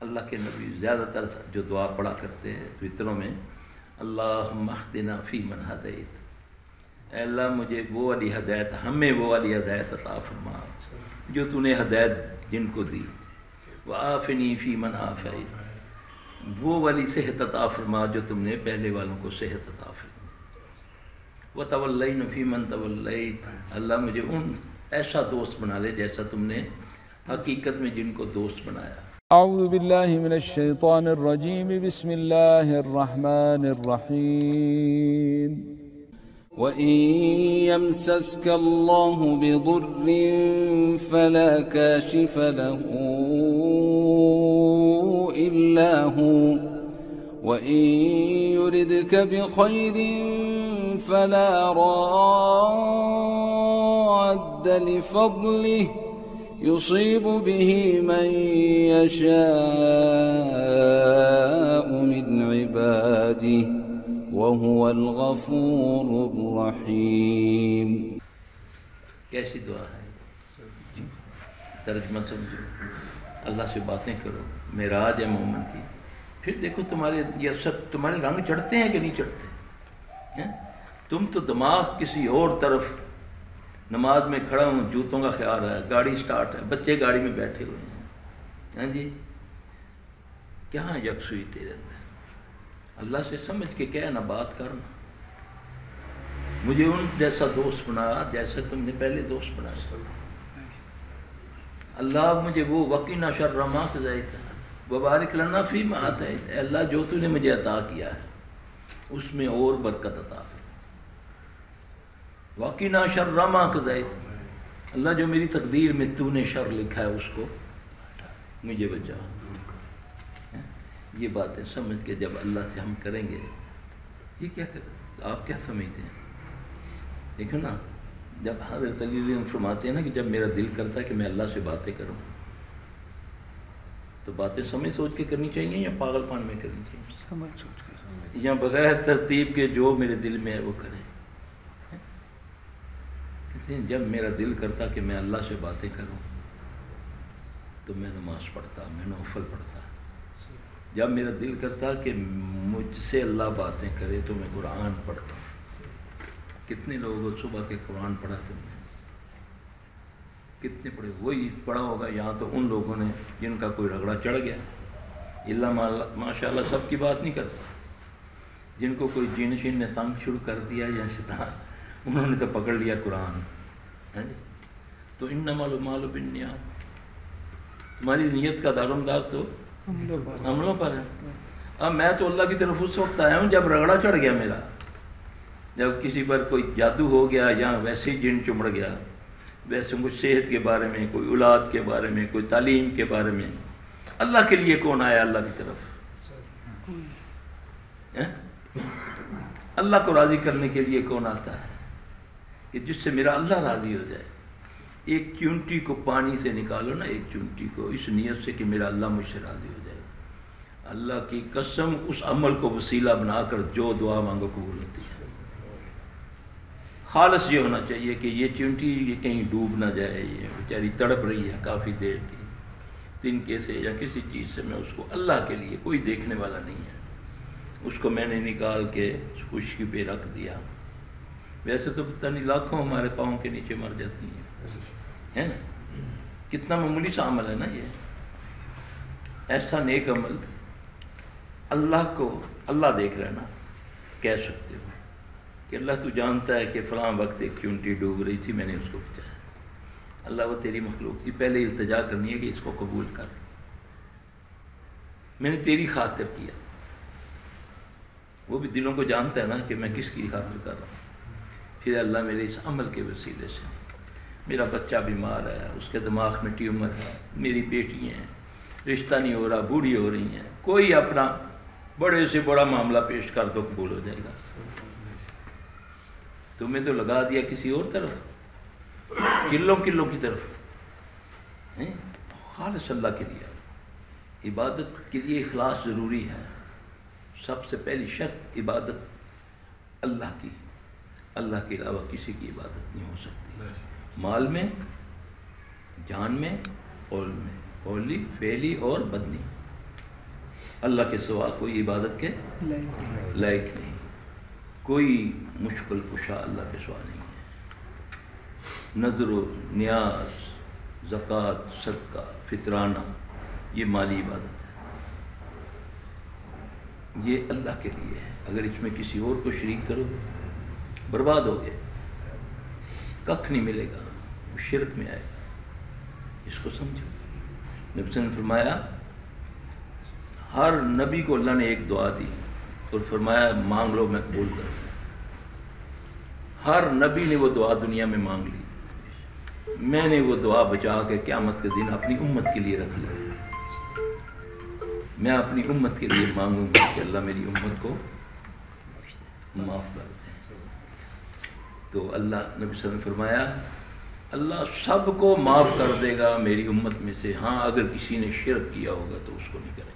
اللہ کے نبی زیادہ تر جو دعا پڑھا کرتے ہیں وطروں میں، اللہم اہدنا فی من ہدیت، اے اللہ مجھے وہ والی ہدایت، ہمیں وہ والی ہدایت عطا فرما جو تو نے ہدایت جن کو دی، وعافنی فی من عافیت، وہ والی صحت عطا فرما جو تم نے پہلے والوں کو صحت عطا فرما، وتولین فی من تولیت، اللہ مجھے ان ایسا دوست بنا لے جیسا تم نے حقیقت میں جن کو دوست بنایا۔ اعوذ باللہ من الشیطان الرجیم، بسم اللہ الرحمن الرحیم۔ وَإِن يَمْسَسْكَ اللَّهُ بِضُرٍّ فَلَا كَاشِفَ لَهُ إِلَّا هُوَ، وَإِن يُرِدْكَ بِخَيْرٍ فَلَا رَادَّ لِفَضْلِهِ يصيب به من يشاء من عباده وهو الغفور الرحيم۔ کیسی دعا ہے، ترجمہ سمجھو، اللہ سے باتیں کرو، معراج ہے مومن کی۔ پھر دیکھو تمہارے یہ سب تمہارے رنگ چڑھتے ہیں کہ نہیں چڑھتے ہیں؟ تم تو دماغ کسی اور طرف، نماز میں کھڑا ہوں جوتوں کا خیال ہے، گاڑی سٹارٹ ہے، بچے گاڑی میں بیٹھے ہوئے ہیں، ہاں جی، کہاں یکسوئی تیرے اندر؟ اللہ سے سمجھ کے کہنا، بات کرنا، مجھے ان جیسا دوست بنا جیسا تم نے پہلے دوست بنایا۔ اللہ مجھے وہ وقنا شر ما قضیت وبارک لنا فیما آتیت، اے اللہ جو تو نے مجھے عطا کیا ہے اس میں اور برکت عطا فرما، وقنا شر ما قضیت، اللہ جو میری تقدیر میں تو نے شر لکھا ہے اس کو مجھے بچا۔ یہ باتیں سمجھ کے جب اللہ سے ہم کریں گے، یہ کیا کریں، آپ کیا سمجھتے ہیں؟ دیکھو نا، جب حضرت علی رضی اللہ عنہ فرماتے ہیں نا کہ جب میرا دل کرتا ہے کہ میں اللہ سے باتیں کروں، تو باتیں سمجھ سوچ کے کرنی چاہیے یا پاگل پان میں کرنی چاہیے؟ سمجھ سوچ کے، یا بغیر ترتیب کے جو میرے دل میں ہے وہ کریں؟ جب میرا دل کرتا کہ میں اللہ سے باتیں کروں تو میں نماز پڑھتا، میں نوفل پڑھتا۔ جب میرا دل کرتا کہ مجھ سے اللہ باتیں کرے تو میں قرآن پڑھتا۔ کتنے لوگوں صبح کے قرآن پڑھا تم نے؟ کتنے پڑھے؟ وہی پڑھا ہوگا یہاں تو ان لوگوں نے جن کا کوئی رگڑا چڑھ گیا، اللہ ماشاء اللہ سب کی بات نہیں کرتا، جن کو کوئی جن شین نے تنگ شروع کر دیا یا شیطان، انہوں نے تو پکڑ لیا قرآن، تو انما الاعمال بالنیات، تمہاری نیت کا دارومدار تو عملوں پر ہے۔ اب میں تو اللہ کی طرف اس وقت آیا ہوں جب رگڑا چڑھ گیا میرا، جب کسی پر کوئی جادو ہو گیا یا ویسے ہی جن چمڑ گیا، ویسے کچھ صحت کے بارے میں، کوئی اولاد کے بارے میں، کوئی تعلیم کے بارے میں، اللہ کے لیے کون آیا اللہ کی طرف؟ اللہ کو راضی کرنے کے لیے کون آتا ہے کہ جس سے میرا اللہ راضی ہو جائے؟ ایک چونٹی کو پانی سے نکالو نا، ایک چونٹی کو، اس نیت سے کہ میرا اللہ مجھ سے راضی ہو جائے، اللہ کی قسم اس عمل کو وسیلہ بنا کر جو دعا مانگو قبول ہوتی ہے۔ خالص یہ ہونا چاہیے کہ یہ چونٹی یہ کہیں ڈوب نہ جائے، یہ بیچاری تڑپ رہی ہے کافی دیر کی تنکے سے یا کسی چیز سے، میں اس کو اللہ کے لیے، کوئی دیکھنے والا نہیں ہے، اس کو میں نے نکال کے خشکی پہ رکھ دیا۔ ویسے تو پتہ نہیں لاکھوں ہمارے پاؤں کے نیچے مر جاتی ہیں، ہے نا؟ کتنا معمولی سا عمل ہے نا یہ، ایسا نیک عمل اللہ کو، اللہ دیکھ رہے نا، کہہ سکتے ہو کہ اللہ تو جانتا ہے کہ فلاں وقت ایک چونٹی ڈوب رہی تھی، میں نے اس کو بچایا۔ اللہ وہ تیری مخلوق تھی، پہلے التجا کرنی ہے کہ اس کو قبول کر، میں نے تیری خاطر کیا۔ وہ بھی دلوں کو جانتا ہے نا کہ میں کس کی خاطر کر رہا ہوں۔ پھر اللہ میرے اس عمل کے وسیلے سے، میرا بچہ بیمار ہے، اس کے دماغ میں ٹیومر ہے، میری بیٹی ہیں، رشتہ نہیں ہو رہا، بوڑھی ہو رہی ہیں، کوئی اپنا بڑے سے بڑا معاملہ پیش کر دو قبول ہو جائے گا۔ تمہیں تو لگا دیا کسی اور طرف، کلوں کی طرف، خالص اللہ کے لیے۔ عبادت کے لیے اخلاص ضروری ہے، سب سے پہلی شرط عبادت اللہ کی، اللہ کے علاوہ کسی کی عبادت نہیں ہو سکتی، مال میں، جان میں، قول میں، قولی، فعلی اور بدنی، اللہ کے سوا کوئی عبادت کے لائق نہیں، کوئی مشکل کشا اللہ کے سوا نہیں ہے۔ نظر و نیاز، زکوٰۃ، صدقہ، فطرانہ، یہ مالی عبادت ہے، یہ اللہ کے لیے ہے۔ اگر اس میں کسی اور کو شریک کرو برباد ہو گئے، ککھ نہیں ملے گا، وہ شرک میں آئے گا، اس کو سمجھو۔ نبی صلی اللہ علیہ وسلم نے فرمایا ہر نبی کو اللہ نے ایک دعا دی اور فرمایا مانگ لو میں قبول کروں۔ ہر نبی نے وہ دعا دنیا میں مانگ لی، میں نے وہ دعا بچا کے قیامت کے دن اپنی امت کے لیے رکھ لی۔ میں اپنی امت کے لیے مانگوں گا کہ اللہ میری امت کو معاف کر دے۔ تو اللہ نبی صلی اللہ علیہ وسلم نے فرمایا اللہ سب کو معاف کر دے گا میری امت میں سے، ہاں اگر کسی نے شرک کیا ہوگا تو اس کو نہیں کرے گا۔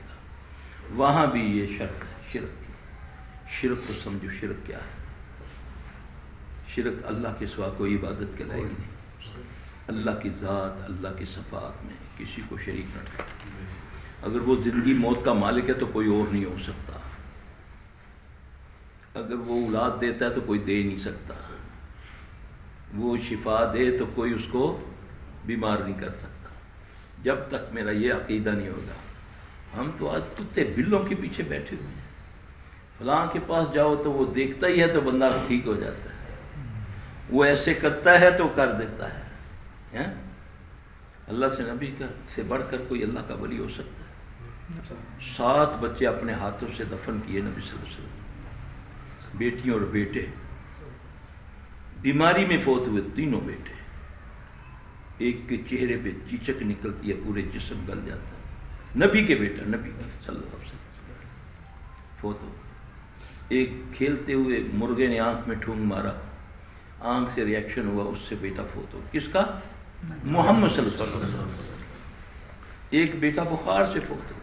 وہاں بھی یہ شرط ہے شرک کی۔ شرک کو سمجھو، شرک کیا ہے؟ شرک اللہ کے سوا کوئی عبادت کے لائق نہیں، اللہ کی ذات، اللہ کی صفات میں کسی کو شریک نہ ٹھہرانا۔ اگر وہ زندگی موت کا مالک ہے تو کوئی اور نہیں ہو سکتا، اگر وہ اولاد دیتا ہے تو کوئی دے نہیں سکتا، وہ شفا دے تو کوئی اس کو بیمار نہیں کر سکتا۔ جب تک میرا یہ عقیدہ نہیں ہوگا، ہم تو آج کتے بلوں کے پیچھے بیٹھے ہوئے ہیں، فلاں کے پاس جاؤ تو وہ دیکھتا ہی ہے تو بندہ ٹھیک ہو جاتا ہے، وہ ایسے کرتا ہے تو کر دیتا ہے۔ اللہ سے نبی سے بڑھ کر کوئی اللہ کا ولی ہو سکتا ہے؟ 7 بچے اپنے ہاتھوں سے دفن کیے نبی صلی اللہ علیہ وسلم، بیٹیاں اور بیٹے، بیماری میں فوت ہوئے 3 بیٹے، ایک کے چہرے پہ چیچک نکلتی ہے، پورے جسم گل جاتا ہے، نبی کے بیٹا، نبی صلی اللہ علیہ وسلم فوت ہو گئے۔ ایک کھیلتے ہوئے مرغے نے آنکھ میں ٹھونگ مارا، آنکھ سے ریاکشن ہوا، اس سے بیٹا فوت ہو۔ کس کا؟ محمد صلی اللہ علیہ وسلم۔ ایک بیٹا بخار سے فوت ہو۔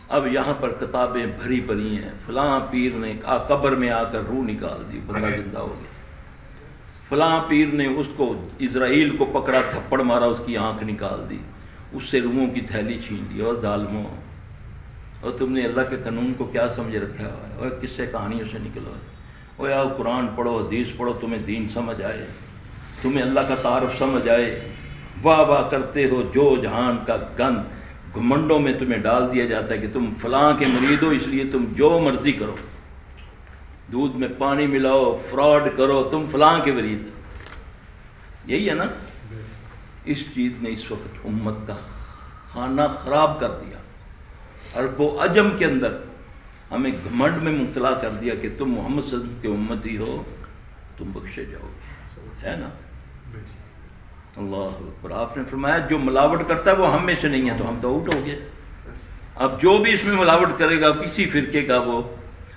اب یہاں پر کتابیں بھری پڑی ہیں، فلاں پیر نے قبر میں آ کر روح نکال دی، بندہ زندہ ہو گیا، فلاں پیر نے اس کو اسرائیل کو پکڑا، تھپڑ مارا، اس کی آنکھ نکال دی، اس سے روحوں کی تھیلی چھین لی۔ اور ظالموں، اور تم نے اللہ کے قانون کو کیا سمجھ رکھا ہے؟ اور کس سے کہانیوں سے نکلو، اور یا قرآن پڑھو، حدیث پڑھو، تمہیں دین سمجھ آئے، تمہیں اللہ کا تعارف سمجھ آئے، واہ واہ کرتے ہو، جو جہان کا گند گھمنڈوں میں تمہیں ڈال دیا جاتا ہے کہ تم فلاں کے مرید ہو، اس لیے تم جو مرضی کرو، دودھ میں پانی ملاؤ، فراڈ کرو، تم فلاں کے مرید ہو۔ یہی ہے نا؟ اس چیز نے اس وقت امت کا خانہ خراب کر دیا، عرب و عجم کے اندر ہمیں گھمنڈ میں مبتلا کر دیا کہ تم محمد صلی اللہ علیہ وسلم کے امتی ہو، تم بخشے جاؤ گے، ہے نا؟ اللہ اکبر۔ آپ نے فرمایا جو ملاوٹ کرتا ہے وہ ہم میں سے نہیں ہے، تو ہم تو آؤٹ ہو گئے۔ اب جو بھی اس میں ملاوٹ کرے گا کسی فرقے کا، وہ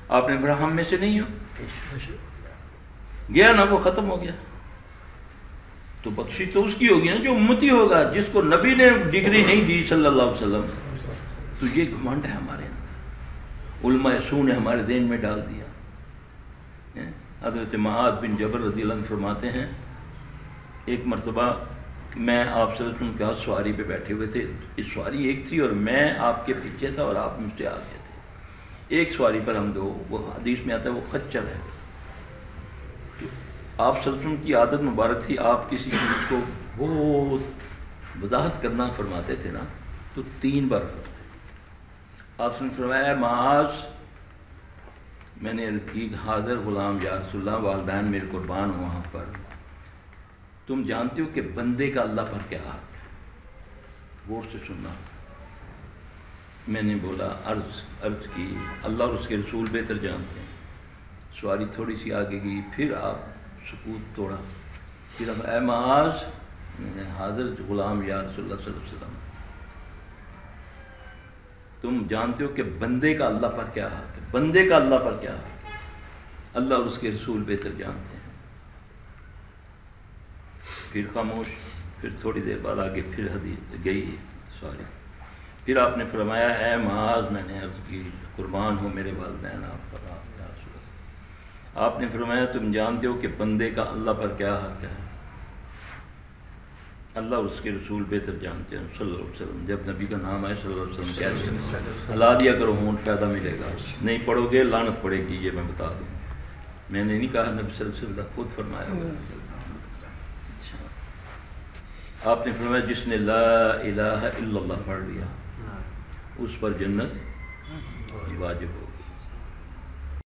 آپ نے فرمایا ہم میں سے نہیں ہو، گیا نا، وہ ختم ہو گیا۔ تو بخشی تو اس کی ہوگی نا جو امتی ہوگا، جس کو نبی نے ڈگری نہیں دی صلی اللہ علیہ وسلم۔ تو یہ گھمنڈ ہے ہمارے اندر، علماء سو نے ہمارے ذہن میں ڈال دیا۔ حضرت معاذ بن جبل رضی اللہ عنہ فرماتے ہیں ایک مرتبہ میں آپ صلی اللہ علیہ وسلم کے ہاتھ سواری پہ بیٹھے ہوئے تھے، اس سواری ایک تھی اور میں آپ کے پیچھے تھا اور آپ مجھ سے آگے تھے، ایک سواری پر ہم دو، وہ حدیث میں آتا ہے وہ خچر ہے۔ تو آپ صلی اللہ علیہ وسلم کی عادت مبارک تھی، آپ کسی چیز کو بہت وضاحت کرنا فرماتے تھے نا تو 3 بار فرماتے۔ آپ نے فرمایا معاذ، میں نے عرض کی حاضر غلام یا رسول اللہ، والدین میرے قربان ہوں، وہاں پر تم جانتے ہو کہ بندے کا اللہ پر کیا حق ہے؟ غور سے سننا۔ میں نے بولا عرض کی اللہ اور اس کے رسول بہتر جانتے ہیں۔ سواری تھوڑی سی آگے گئی، پھر آپ سکوت توڑا، پھر اب اے معاذ، حاضر غلام یا رسول اللہ صلی اللہ علیہ وسلم، تم جانتے ہو کہ بندے کا اللہ پر کیا حق ہے؟ بندے کا اللہ پر کیا حق ہے؟ اللہ اور اس کے رسول بہتر جانتے ہیں۔ پھر خاموش، پھر تھوڑی دیر بعد آگے پھر حدیث گئی سواری، پھر آپ نے فرمایا اے معاذ، میں نے عرض کی قربان ہو میرے والدین آپ پر، آپ یا رسول اللہ۔ آپ نے فرمایا تم جانتے ہو کہ بندے کا اللہ پر کیا حق ہے؟ اللہ اس کے رسول بہتر جانتے ہیں صلی اللہ علیہ وسلم. جب نبی کا نام آئے صلی اللہ علیہ وسلم کہتے ہیں ہلا دیا کرو ہون فائدہ ملے گا, نہیں پڑھو گے لعنت پڑے گی. یہ میں بتا دوں, میں نے نہیں کہا, نبی صلی اللہ علیہ وسلم خود فرمایا ہوا. آپ نے فرمایا جس نے لا الہ الا اللہ پڑھ لیا اس پر جنت واجب ہوگی.